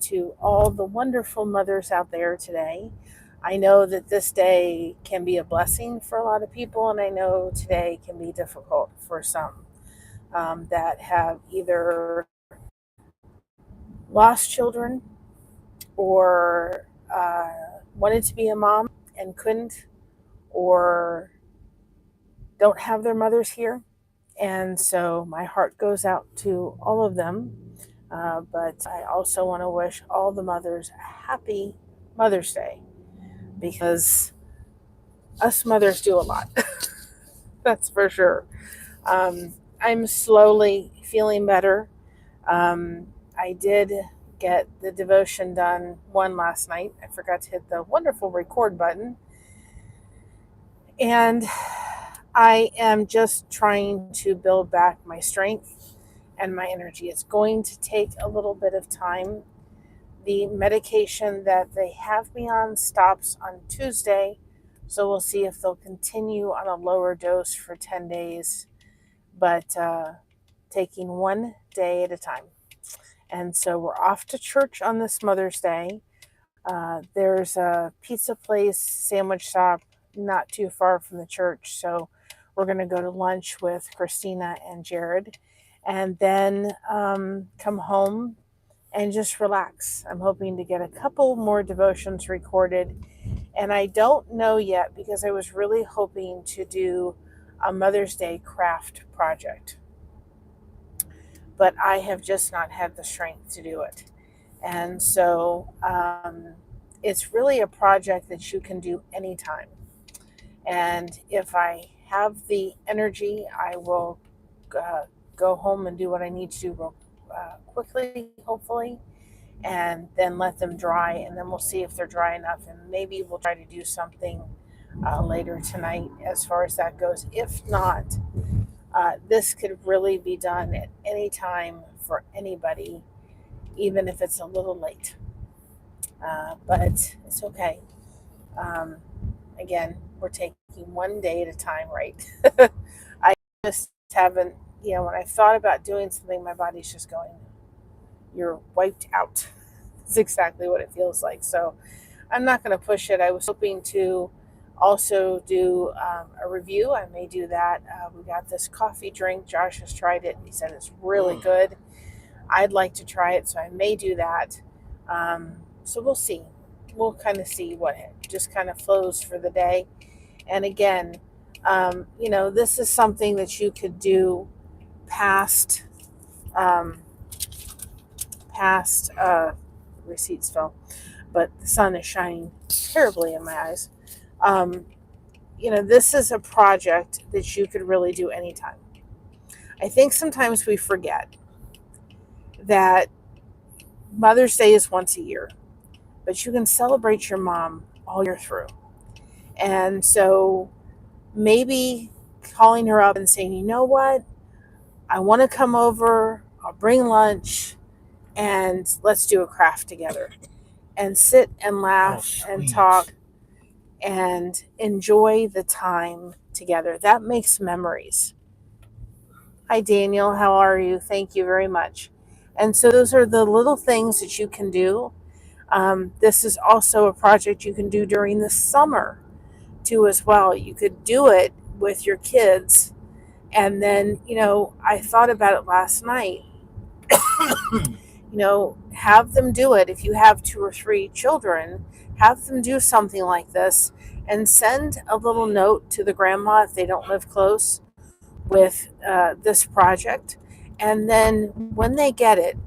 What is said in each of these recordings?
to all the wonderful mothers out there today. I know that this day can be a blessing for a lot of people, and I know today can be difficult for some that have either lost children or wanted to be a mom and couldn't, or don't have their mothers here. And so my heart goes out to all of them. But I also want to wish all the mothers a happy Mother's Day, because us mothers do a lot. That's for sure. I'm slowly feeling better. I did get the devotion done one last night. I forgot to hit the wonderful record button. And I am just trying to build back my strength and my energy. It's going to take a little bit of time. The medication that they have me on stops on Tuesday, so we'll see if they'll continue on a lower dose for 10 days, but taking one day at a time. And so we're off to church on this Mother's Day. There's a pizza place, sandwich shop, not too far from the church, so we're going to go to lunch with Christina and Jared, and then come home and just relax. I'm hoping to get a couple more devotions recorded, and I don't know yet because I was really hoping to do a Mother's Day craft project, but I have just not had the strength to do it. And so it's really a project that you can do anytime. And if I have the energy, I will go home and do what I need to do real quickly, hopefully, and then let them dry. And then we'll see if they're dry enough. And maybe we'll try to do something later tonight as far as that goes. If not, this could really be done at any time for anybody, even if it's a little late. But it's okay. Again, we're taking one day at a time, right? I just haven't, when I thought about doing something, my body's just going, you're wiped out. It's exactly what it feels like. So I'm not going to push it. I was hoping to also do a review. I may do that. We got this coffee drink. Josh has tried it. He said it's really good. I'd like to try it, so I may do that. So we'll see. We'll kind of see what just kind of flows for the day. And again, this is something that you could do past receipts fell, but the sun is shining terribly in my eyes. This is a project that you could really do anytime. I think sometimes we forget that Mother's Day is once a year, but you can celebrate your mom all year through. And so maybe calling her up and saying, you know what, I want to come over, I'll bring lunch, and let's do a craft together and sit and laugh and talk and enjoy the time together. That makes memories. Hi, Daniel. How are you? Thank you very much. And so those are the little things that you can do. This is also a project you can do during the summer too as well. You could do it with your kids. And then, I thought about it last night. Have them do it. If you have 2 or 3 children, have them do something like this and send a little note to the grandma if they don't live close with this project. And then when they get it,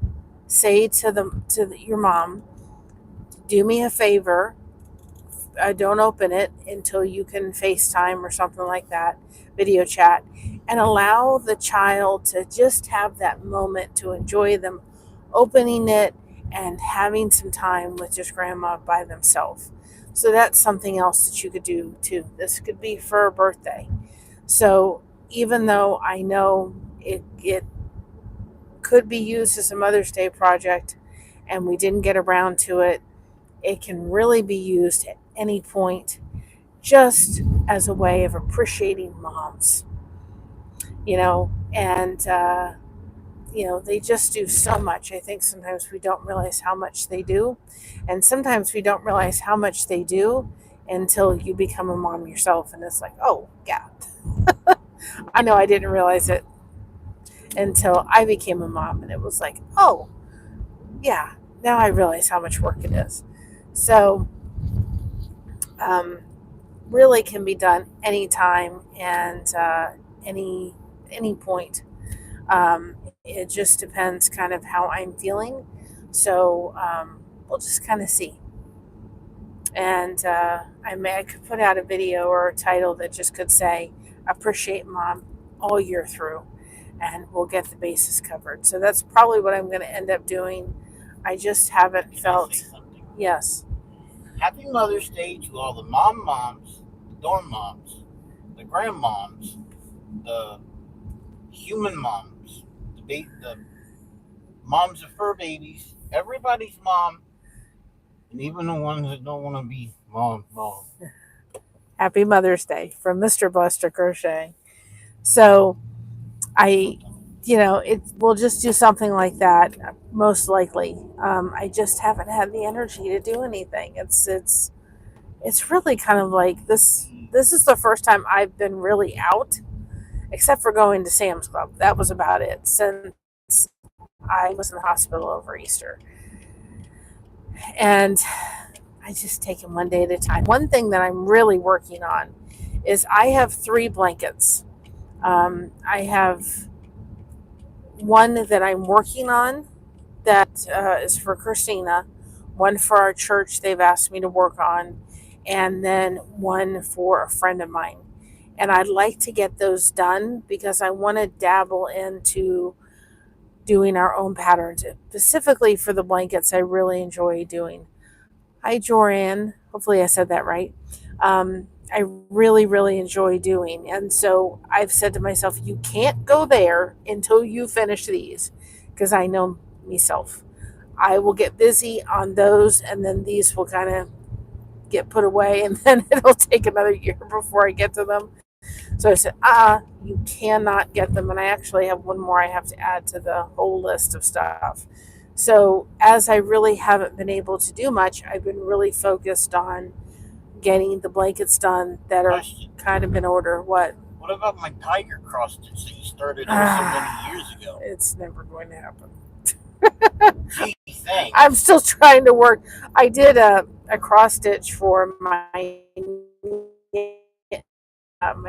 say to your mom, do me a favor, don't open it until you can FaceTime or something like that, video chat, and allow the child to just have that moment to enjoy them opening it and having some time with just grandma by themselves. So that's something else that you could do too. This could be for a birthday. So even though I know it could be used as a Mother's Day project and we didn't get around to it, it can really be used at any point just as a way of appreciating moms, and they just do so much. I think sometimes we don't realize how much they do. And sometimes we don't realize how much they do until you become a mom yourself. And it's like, oh, yeah, I know I didn't realize it until I became a mom. And it was like, oh, yeah, now I realize how much work it is. So, um, really can be done anytime and any point. It just depends kind of how I'm feeling. So we'll just kind of see. And I could put out a video or a title that just could say, Appreciate Mom all year through. And we'll get the bases covered. So that's probably what I'm going to end up doing. I just haven't felt. Yes. Happy Mother's Day to all the moms, the dorm moms, the grandmoms, the human moms, the moms of fur babies, everybody's mom, and even the ones that don't want to be mom. Happy Mother's Day from Mr. Buster Crochet. So I, we'll just do something like that, most likely. I just haven't had the energy to do anything. It's really kind of like this. This is the first time I've been really out, except for going to Sam's Club. That was about it since I was in the hospital over Easter. And I just take them one day at a time. One thing that I'm really working on is I have 3 blankets. I have one that I'm working on that is for Christina, one for our church they've asked me to work on, and then one for a friend of mine. And I'd like to get those done because I want to dabble into doing our own patterns. Specifically for the blankets, I really enjoy doing. Hi, Joanne. Hopefully I said that right. I really, really enjoy doing. And so I've said to myself, you can't go there until you finish these, because I know myself. I will get busy on those, and then these will kind of get put away, and then it'll take another year before I get to them. So I said, you cannot get them. And I actually have one more I have to add to the whole list of stuff. So as I really haven't been able to do much, I've been really focused on getting the blankets done that are kind of in order. What about my tiger cross stitch that you started so many years ago? It's never going to happen. Gee, thanks. I'm still trying to work. I did a cross stitch for my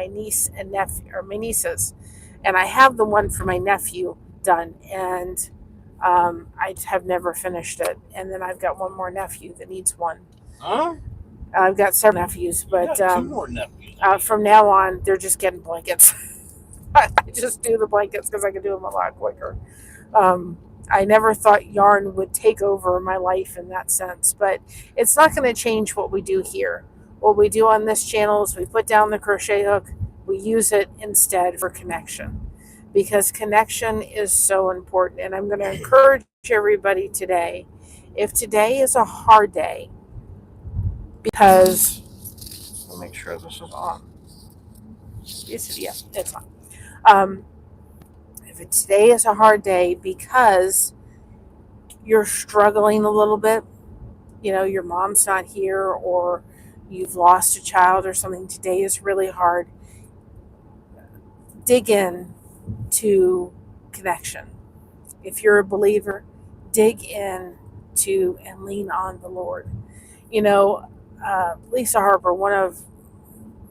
niece and nephew, or my nieces, and I have the one for my nephew done, and I have never finished it. And then I've got one more nephew that needs one. Huh? I've got several nephews, but 2 more nephews. From now on, they're just getting blankets. I just do the blankets because I can do them a lot quicker. I never thought yarn would take over my life in that sense, but it's not going to change what we do here. What we do on this channel is we put down the crochet hook, we use it instead for connection, because connection is so important. And I'm going to encourage everybody today, if today is a hard day, because I'll make sure this is on. Yeah, it's on. If today is a hard day because you're struggling a little bit, your mom's not here, or you've lost a child or something, today is really hard, dig in to connection. If you're a believer, dig in to and lean on the Lord. Lisa Harper, one of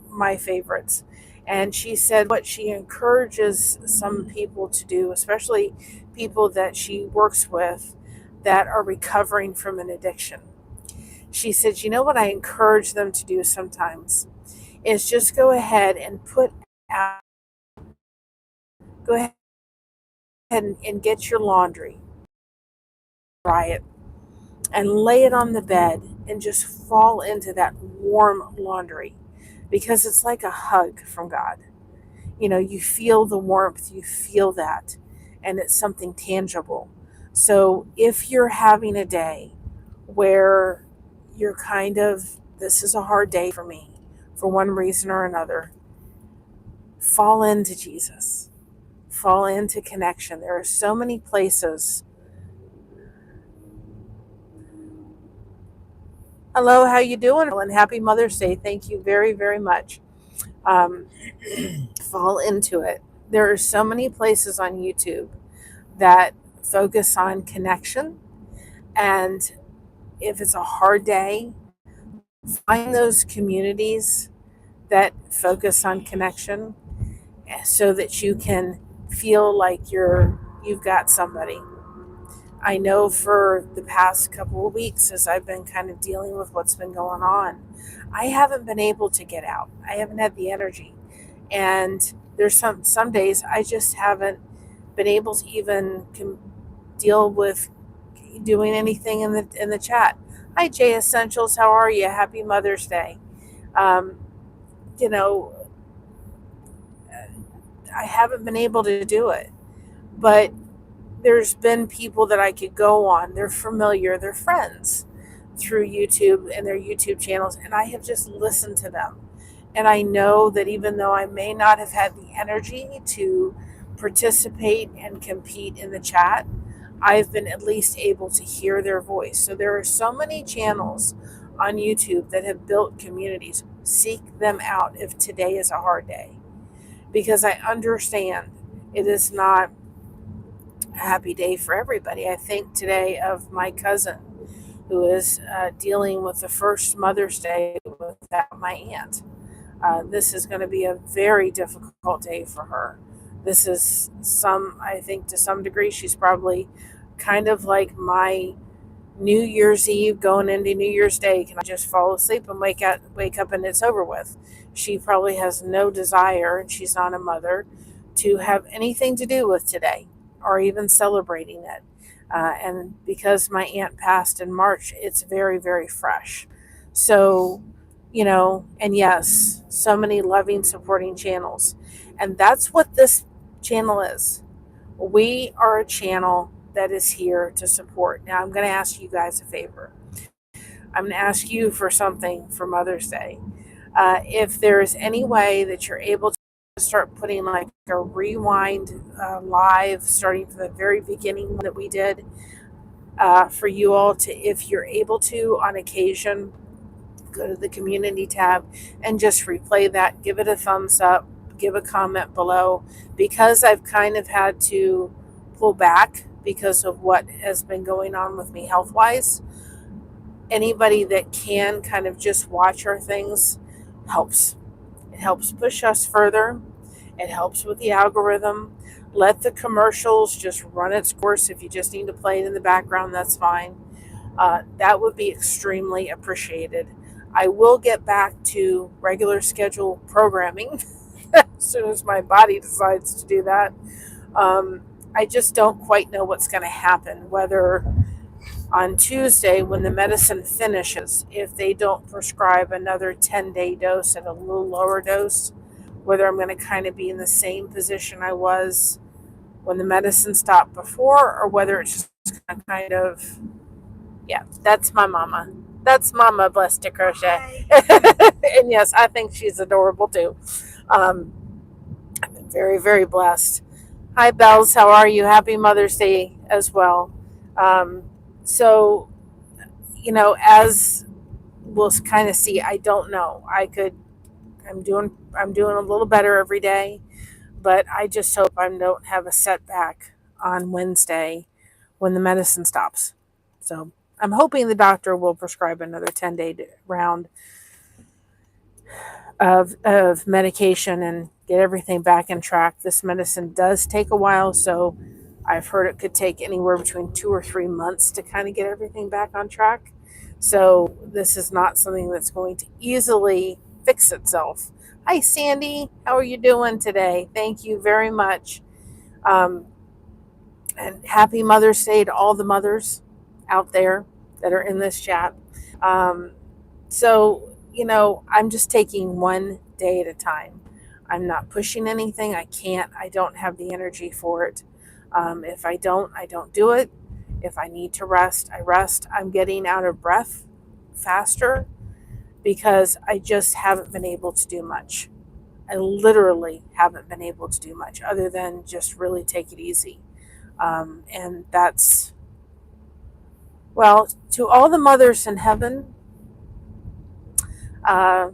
my favorites, and she said what she encourages some people to do, especially people that she works with that are recovering from an addiction. She said, what I encourage them to do sometimes is just go ahead and go ahead and get your laundry, dry it, and lay it on the bed and just fall into that warm laundry, because it's like a hug from God. You feel the warmth, you feel that, and it's something tangible. So if you're having a day where you're this is a hard day for me, for one reason or another, fall into Jesus. fall into connection. There are so many places. Hello, how you doing? And happy Mother's Day. Thank you very, very much. Um, fall into it. There are so many places on YouTube that focus on connection. And if it's a hard day, find those communities that focus on connection so that you can feel like you've got somebody. I know for the past couple of weeks, as I've been kind of dealing with what's been going on, I haven't been able to get out. I haven't had the energy. And there's some days I just haven't been able to even deal with doing anything in the chat. Hi Jay Essentials, how are you? Happy Mother's Day. Um, you know, I haven't been able to do it, but there's been people that I could go on. They're familiar, they're friends through YouTube and their YouTube channels, and I have just listened to them. And I know that even though I may not have had the energy to participate and compete in the chat, I've been at least able to hear their voice. So there are so many channels on YouTube that have built communities. Seek them out if today is a hard day, because I understand it is not a happy day for everybody. I think today of my cousin who is dealing with the first Mother's Day without my aunt. This is going to be a very difficult day for her. This is I think to some degree, she's probably kind of like my New Year's Eve going into New Year's Day. Can I just fall asleep and wake up and it's over with? She probably has no desire, and she's not a mother, to have anything to do with today or even celebrating it. And because my aunt passed in March, it's very, very fresh. So, and yes, so many loving, supporting channels. And that's what this channel is. We are a channel that is here to support. Now, I'm going to ask you guys a favor. I'm going to ask you for something for Mother's Day. If there's any way that you're able to start putting like a rewind live, starting from the very beginning that we did, for you all to, if you're able to, on occasion, go to the community tab and just replay that, give it a thumbs up, give a comment below, because I've kind of had to pull back because of what has been going on with me health wise. Anybody that can kind of just watch our things helps. It helps push us further. It helps with the algorithm. Let the commercials just run its course. If you just need to play it in the background, that's fine. That would be extremely appreciated. I will get back to regular schedule programming as soon as my body decides to do that. I just don't quite know what's going to happen, whether on Tuesday when the medicine finishes, if they don't prescribe another 10-day dose at a little lower dose, whether I'm going to kind of be in the same position I was when the medicine stopped before, or whether it's just kind of, yeah, that's my mama. That's Mama, blessed to crochet. And yes, I think she's adorable too. I've been very, very blessed. Hi, Bells. How are you? Happy Mother's Day as well. So, as we'll kind of see, I don't know. I'm doing a little better every day, but I just hope I don't have a setback on Wednesday when the medicine stops. So I'm hoping the doctor will prescribe another 10-day round of medication and get everything back in track. This medicine does take a while, so I've heard it could take anywhere between 2 or 3 months to kind of get everything back on track. So this is not something that's going to easily fix itself. Hi, Sandy. How are you doing today? Thank you very much. And happy Mother's Day to all the mothers out there that are in this chat. So, I'm just taking one day at a time. I'm not pushing anything. I can't. I don't have the energy for it. If I don't do it. If I need to rest, I rest. I'm getting out of breath faster because I just haven't been able to do much. I literally haven't been able to do much other than just really take it easy. And that's, well, to all the mothers in heaven, uh,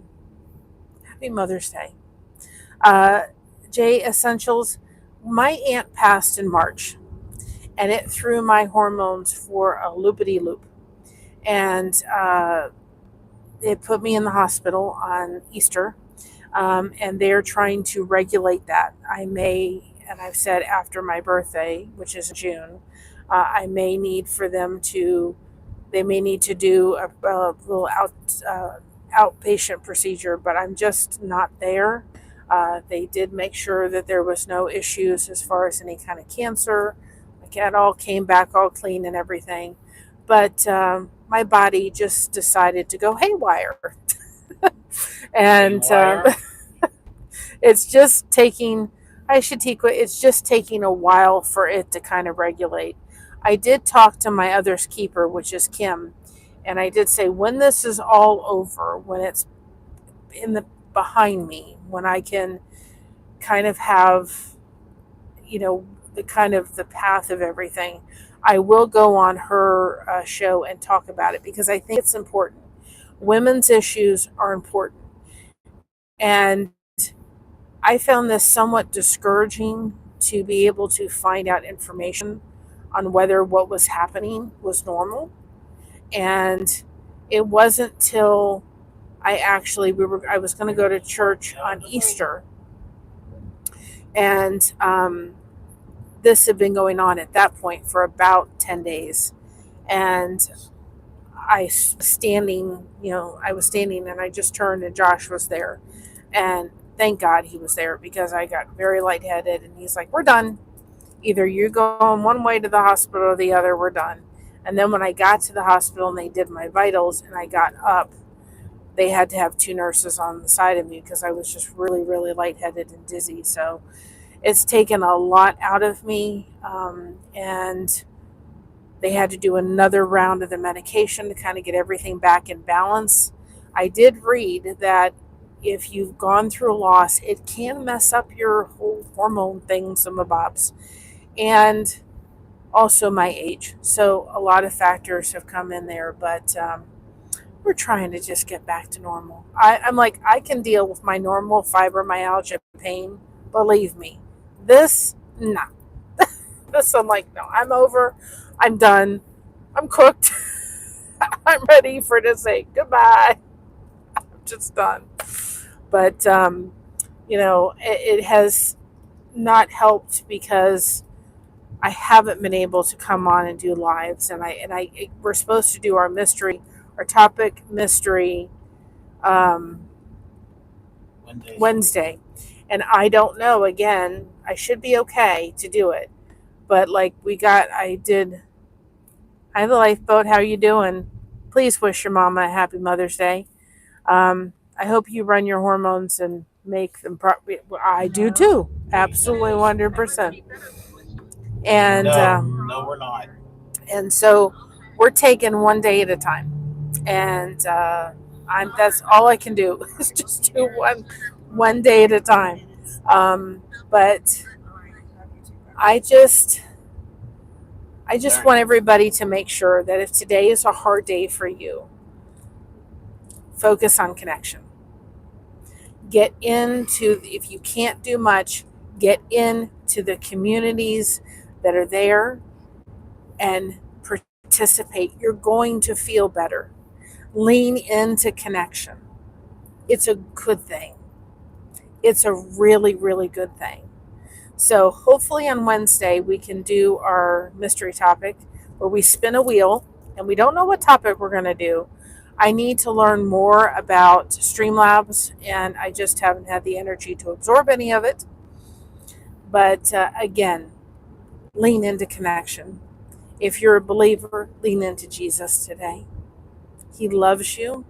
happy Mother's Day. Uh, J Essentials, my aunt passed in March, and it threw my hormones for a loopity loop. And it put me in the hospital on Easter, and they're trying to regulate that. I may, and I've said after my birthday, which is June, I may need for them to, they may need to do a little outpatient procedure, but I'm just not there. They did make sure that there was no issues as far as any kind of cancer. Like it all came back all clean and everything. But my body just decided to go haywire. And it's just taking, it's just taking a while for it to kind of regulate. I did talk to my other's keeper, which is Kim, and I did say when this is all over, when it's in the behind me, when I can kind of have, the kind of the path of everything, I will go on her show and talk about it because I think it's important. Women's issues are important. And I found this somewhat discouraging to be able to find out information on whether what was happening was normal. And it wasn't till I was going to go to church on Easter, and this had been going on at that point for about 10 days. And I was standing and I just turned and Josh was there. And thank God he was there because I got very lightheaded and he's like, we're done. Either you're going one way to the hospital or the other, we're done. And then when I got to the hospital and they did my vitals and I got up, they had to have two nurses on the side of me because I was just really, really lightheaded and dizzy. So it's taken a lot out of me. And they had to do another round of the medication to kind of get everything back in balance. I did read that if you've gone through a loss, it can mess up your whole hormone things and bobs. And also my age. So a lot of factors have come in there, but we're trying to just get back to normal. I'm like, I can deal with my normal fibromyalgia pain. Believe me. This, no. This, I'm like, no, I'm over. I'm done. I'm cooked. I'm ready for to say goodbye. I'm just done. But, it has not helped because I haven't been able to come on and do lives. And we're supposed to do our topic mystery Wednesday. And I don't know, again, I should be okay to do it. But like I have a lifeboat. How are you doing? Please wish your mama a happy Mother's Day. I hope you run your hormones and make them I do too. Absolutely 100%. And no, we're not. And so we're taking one day at a time. And that's all I can do is just do one day at a time. But I just want everybody to make sure that if today is a hard day for you, focus on connection. Get into, if you can't do much, get into the communities that are there and participate. You're going to feel better. Lean into connection. It's a good thing. It's a really, really good thing. So hopefully on Wednesday we can do our mystery topic where we spin a wheel and we don't know what topic we're going to do. I need to learn more about Streamlabs and I just haven't had the energy to absorb any of it. But again, lean into connection. If you're a believer, lean into Jesus today. He loves you.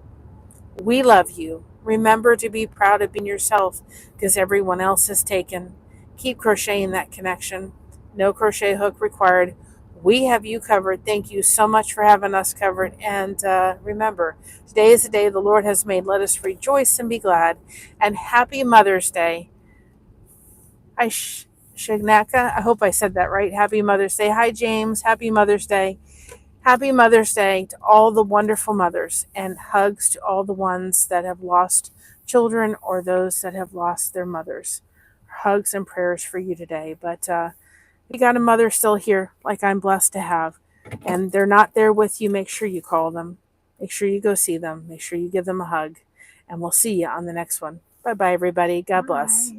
We love you. Remember to be proud of being yourself because everyone else is taken. Keep crocheting that connection. No crochet hook required. We have you covered. Thank you so much for having us covered. And remember, today is the day the Lord has made. Let us rejoice and be glad. And happy Mother's Day. Hi, Shagnaka. I hope I said that right. Happy Mother's Day. Hi, James. Happy Mother's Day. Happy Mother's Day to all the wonderful mothers, and hugs to all the ones that have lost children or those that have lost their mothers. Hugs and prayers for you today. But you got a mother still here, like I'm blessed to have, and they're not there with you. Make sure you call them. Make sure you go see them. Make sure you give them a hug. And we'll see you on the next one. Bye bye, everybody. God bless.